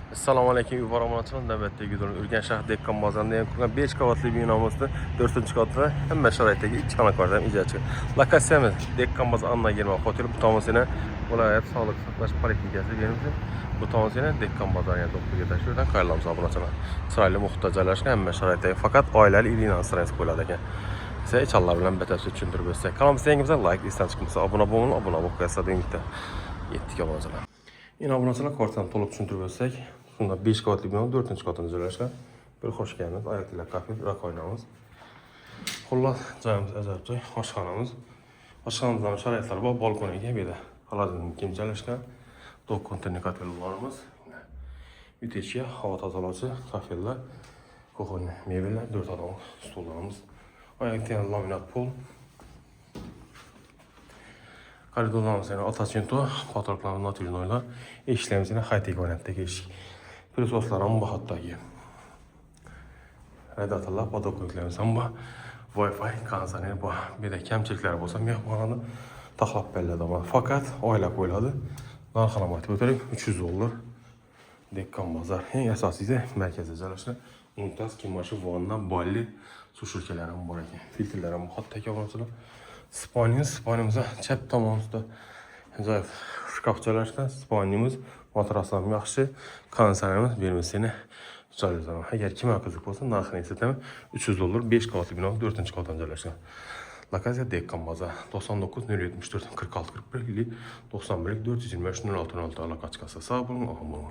Assalomu alaykum, yuboramoqchiman. Navbatdagi videoni Urganch shahar Dehqon bozorida ham qurgan 5 qavatli binomizda 4-qavatda hamma sharoitdagi 2 xona kvartira ijarachi. Lokatsiyamiz Dehqon bozor Anna German hotel bu tomonsidan viloyat sog'liqni saqlash poliklinikasi berildi. Bu tomonsidan Dehqon bozoriga to'g'riga tashuvdan qayerlarimiz obunachilar. Chiroyli muhitda joylashgan hamma sharoitdagi faqat oilali ilinasirasiz qo'yiladi ekan. Size inşallah bilen batafsil tushuntirib o'tsak. Kanalımıza yangi bo'lsa like, istan chiqmasa obuna bo'lib, obuna bo'lib qo'yasiz dengda. Yetdik obunachilar. Yine obunachilar kvartirani to'liq tushuntirib o'tsak. Bunda 5 qavatli bino 4-qavatda joylashgan. Bir xo'sh kelibsiz. Oyoqlar kafe, rakoynamiz. Xullas, joyimiz ajoyib joy. Oshxonamiz. Oshxonamizdan sharoitlar bor, balkoniga bir de xolodilnik kim joylashgan. Tok konteyner kafellarimiz. Ütechga, havo tozalovchi kafellar, kuxonniy mebellar, 4 odam stullarimiz. Oyoqdan laminat pol. Koridorlarimiz yana atachento, patroklarimiz naturinoylar. Eshiklarimiz yana high-tech variantdagi eshik. Plyuslar ham bor hattoki. Radiatorlar, podokliklarimiz ham bor. Wi-Fi, konditsioner bor. Bir de kamchiliklari bo'lsa, mehmonxonani taxlab beriladi. Faqat oila qo'yiladi. Narxini aytib o'taylik, $300. Dehqon bozor. Eng asosiysi markazda joylashgan. Mumtoz kimoshi vanna, bolli, sushilkalar ham bor ekan. Filtrlar ham hattoki obunachilar. Spanimiz chap tomonida joy shkaf joylashgan. Spanimiz matrasi ham yaxshi, konditsionerimiz bermasini joylashgan. Agar kimga qiziq bo'lsa, narxini eslatamiz. $300, 5 qavatli bino 4-qavatdan joylashgan. Lokatsiya Dehqon bozor 99 074 46 41 91 423 06 06 aloqa chiqarsa sog' bo'ling.